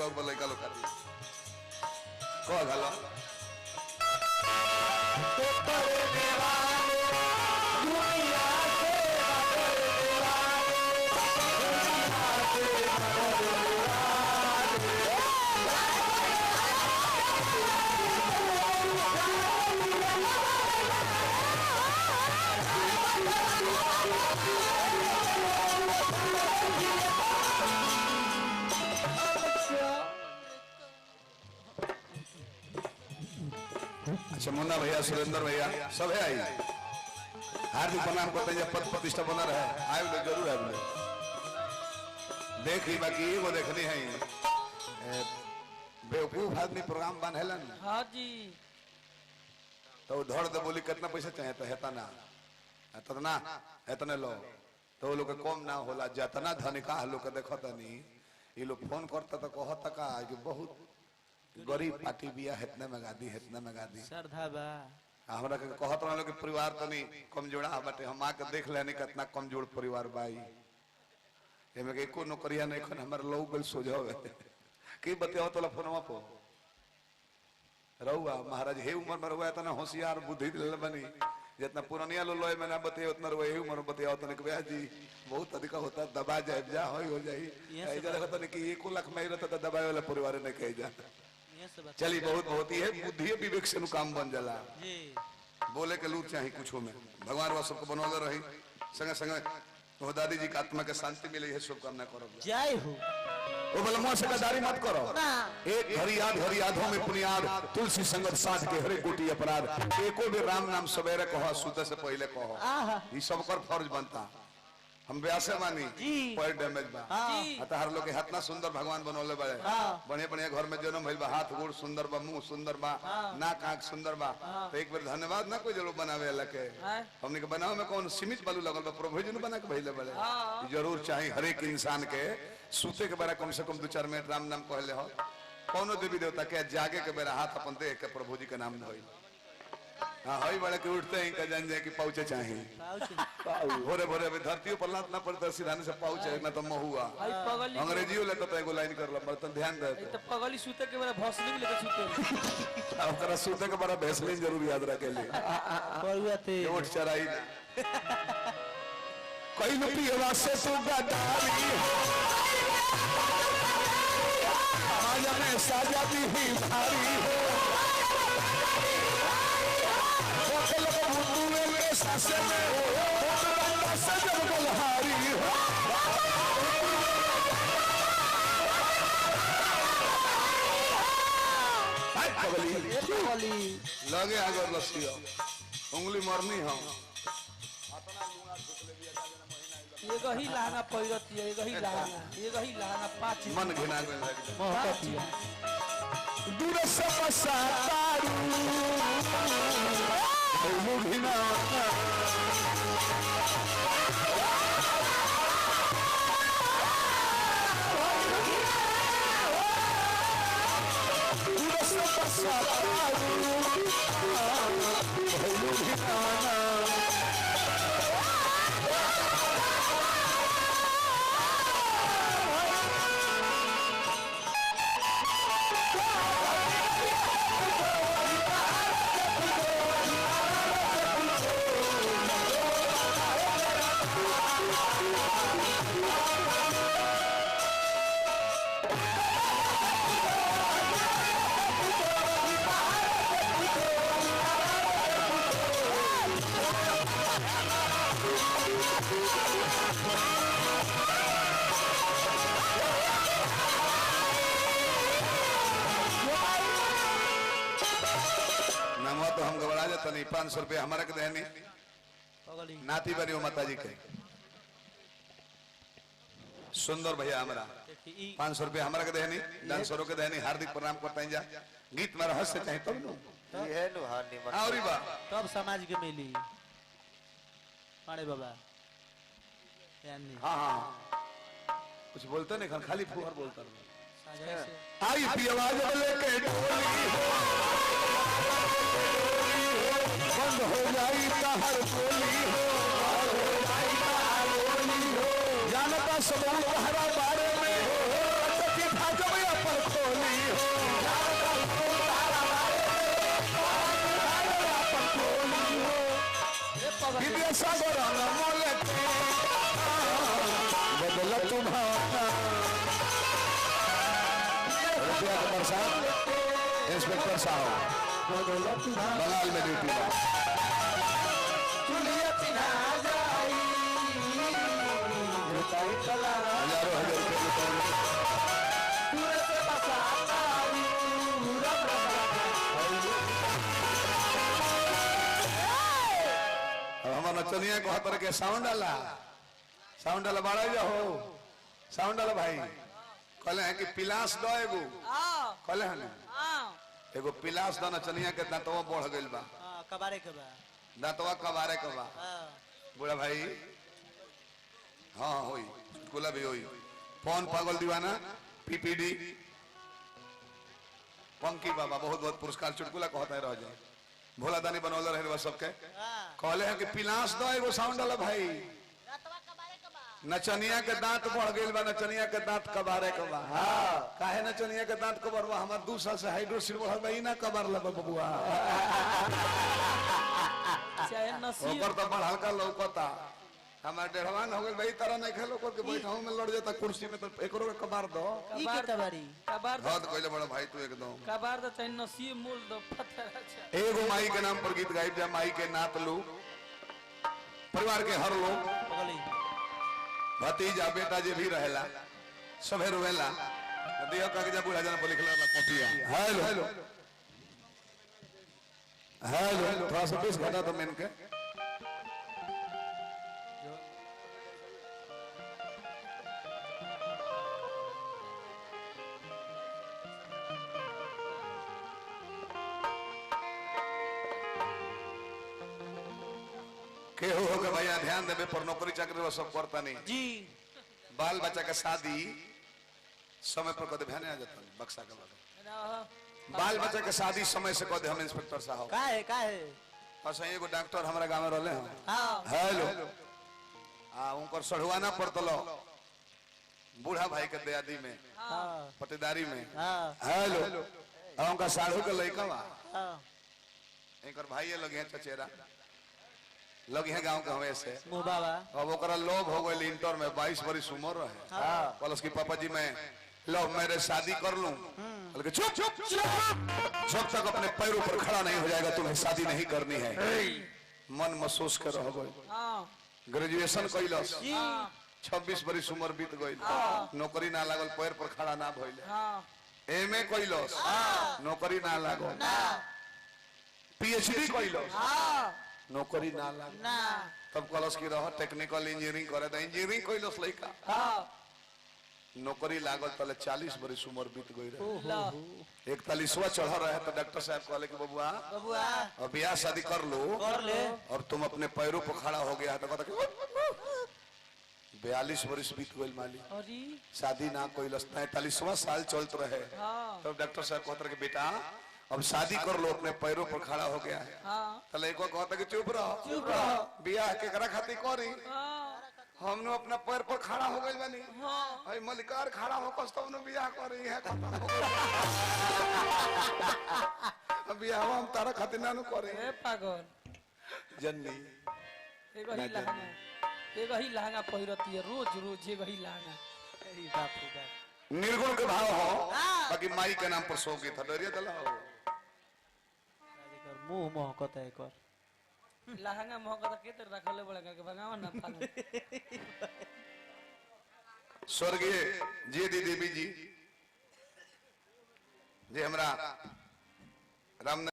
बोले का लोग को घालो तो परे दीवाने दुनिया से अच्छा मुन्ना भैया सुरेंद्र भैया सब है आई हार्दिक प्रणाम करते हैं। पद प्रतिष्ठा बना रहे आए बोले जरूर है बोले देखी बाकी वो देखनी है बेवकूफ आदमी प्रोग्राम बनेलन। हाँ जी तो धड़ दे बोली कितना पैसा चाहिए तो हेता ना इतना इतने लो तो वो लोग कम ना होला जितना धनिका लोग देखो तनी ये लोग फोन करता तो कहता का कि बहुत गरीब पार्टी बिया हेतने में गादी हेतने में गादी श्रद्धा बा हमरा के कहत रहलो कि परिवार तनी कमजोरा बाटे हम आके देख लेनी कितना कमजोर परिवार बाई एमे के एको नौकरिया नहीं खन हमर लोग गल सोझावे की बताओ तोला फोनवा पे रहुआ महाराज हे उम्र में रहुआ इतना होशियार बुद्धि दिल बनी जितना पुरानिया लो लोय में ना बताए उतना रहुआ हे उम्र में बताओ तने के जी बहुत अधिक होता दबा जाए जा हो जाई ऐजा देखत नहीं कि 1 लाख में रहता तो दबाए वाला परिवार ने कह जा चली बहुत बहुत ही है बुद्धि विवेक से काम बन जाला जी बोले के लूट चाहे कुछ में भगवान वो सबको बनौले रही संगे संगे तो दादी जी की आत्मा के शांति मिले है शुभकामना करो जय हो वो बलमुआ से गद्दारी मत करो एक हरि यादों में पुनियाद तुलसी संगत साध के हरे कोटि अपराध एको भी राम नाम सवेरे कहो सूते से पहले कहो ये सब कर फर्ज बनता हम व्यासे मानी पर डैमेज बा अतः हर लोग इतना सुंदर भगवान बनौले बड़े बढ़िया बढ़िया घर में जन्म भइल बा हाथ गोड़ सुंदर बा मुंह सुंदर बा नाक आंख सुंदर बा तो एक बार धन्यवाद ना कोई जरूर बनावे अल्लाह के हमने के बनावे में कौन सीमित बालू लगल बा प्रभु जी ने बना के भइले बड़े जरूर चाहिए हर एक इंसान के सूते के बेरा कम से कम 2-4 मिनट राम नाम कहले हो कौनो देवी देवता के जागे के बेरा हाथ अपन देख के प्रभु जी के नाम धोई हाँ हई बड़े के उठते ही का जान जाए कि पाउचे चाहिए भोरे भोरे अभी धरती पर लात ना पड़ता सिधाने से पाउचे ना तो महुआ अंग्रेजी लेता तो एगो लाइन कर ला बर्तन ध्यान दे तो पगली सूते के बड़ा भोसली भी लेके सूते अब करा सूते के बड़ा भैसलिन जरूर याद रखे ले परुआ ते ओठ चराई ना कई लुपी हवा से तू गदारी आज में साजा भी भारी हो सासे में सजन बलहारी लगे आगे लसियो उंगली मरनी हम ये गही लाना पैरती है ये गही लाना 5 मन घिना गइल महकती है दूर से पसातारू मुघिना तो हम घबरा जाते नहीं 500 रुपया हमारा के देनी नाती बनी माता जी के सुंदर भैया हमारा 500 रुपया हमारा के देनी डांसरों के देनी हार्दिक प्रणाम करते हैं जा गीत में रहस्य चाहिए तब नु ये नु हार्दिक और बा तब समाज के मिली पाड़े बाबा यानी हां हां कुछ बोलते नहीं खाली फुहर बोलता आई पी आवाज लेके डोली बंद हो जाई हर बोली हो जानता सब हरा बारे में रुपया का बरसात इंस्पेक्टर साहब बंगाल में ड्यूटी में हजारों हजार रुपये हमारा नचनिया को हाथ के साउंड डाला बाड़ा जाओ साउंड डाला भाई कहले हैं कि पिलास दो एगो कहले हैं एगो पिलास दो नचनिया के दांतवा बढ़ गइल बा कबारे के बा दांतवा कबारे के बा बूढ़ा भाई हाँ होई गुला भी होई फोन पागल दीवाना पीपीडी पंकी बाबा बहुत बहुत पुरस्कार चुटकुला कहता है रह जाए भोला दानी बनौला रहे सबके कहले हैं कि पिलास दो एगो साउंड डाला भाई नचनिया के दांत बढ़ गइल बा नचनिया के दांत कबारे के बा हां काहे नचनिया के दांत कबर बा हमर 2 साल से हाइड्रोसिल बढ़ल बा ई ना कबर लब बबुआ चाहे नसीब ओकर तो बढ़ हल्का लौकता हमार डेढ़वान हो गइल भाई तरह नहीं खेलो को के बैठाऊ में लड़ जाता कुर्सी में तो एकरो के कबार दो ई के तबारी कबार बहुत कइले बड़ा भाई तू एकदम कबार तो चाहे नसीब मूल दो पत्थर अच्छा एगो माई के नाम पर गीत गाइब जा माई के नात लो परिवार के हर लोग पगली भतीजा बेटा जे भी रहेला सभे रोवेला दियो कागजा बुढ़ा जाना पर लिखला ना कॉपिया हेलो हेलो थोड़ा सा पीस घटा तो मेन के के हो के भैया ध्यान देवे पर नौकरी चाकरी वो सब करता नहीं जी बाल बच्चा के शादी समय पर कदे ध्यान आ जाता बक्सा के बाद बाल बच्चा के शादी समय से कदे हम इंस्पेक्टर साहब का है अच्छा एगो डॉक्टर हमारा गांव में रहले हैं हां हेलो उनकर सढ़ुआना पड़तलो बूढ़ा भाई के दयादी में हां पटेदारी में हां हेलो उनका साढ़ू के लड़का बा हां एकर भाई लगे हैं चचेरा लगे हैं गांव के हमें से मुंह बाबा अब ओकरा लोभ हो गई इंटर में 22 बरिस उम्र रहे कल उसकी पापा जी मैं लो मेरे शादी कर लूं बल्कि चुप चुप जब तक अपने पैरों पर खड़ा नहीं हो जाएगा तुम्हें शादी नहीं करनी है मन महसूस कर रह गई ग्रेजुएशन कैलस 26 बरिस उम्र बीत गई नौकरी ना लागल पैर पर खड़ा ना भइले एमए कैलस नौकरी ना लागल पीएचडी कैलस नौकरी ना लागल ना तब कलस की रह टेक्निकल इंजीनियरिंग करे तो इंजीनियरिंग कैलस लइका नौकरी लागल तले 40 बरिस उम्र बीत गई रहे 41वां चढ़ रहे तो डॉक्टर साहब कहले कि बबुआ अब ब्याह शादी कर लो कर ले और तुम अपने पैरों पर खड़ा हो गया तो कहता 42 बरिस बीत गई माली अरे शादी ना कैलस 43वां साल चलत रहे तब डॉक्टर साहब कहते कि बेटा अब शादी कर लो अपने पैरों पर खड़ा हो गया है तले को कहता कि चुप रहो बियाह केकरा खातिर करी हमने अपना पैर पर खड़ा हो गई बनी भाई मलिकार खड़ा हो कस तब बियाह करी है खत्म हो गई बियाह हम तारा खातिर ना करे ए पागल जन्नी एगो ही लहंगा पहिरती है रोज रोज एगो ही लहंगा ए बाप रे बाप निर्गुण के भाव हो बाकी माई के नाम पर सो गई था डरिया दला हो मुंह महकता है कर लहंगा महका के तर रखले बड़ा के भगावा ना पागल स्वर्गीय जे दी देवी जी जे हमरा राम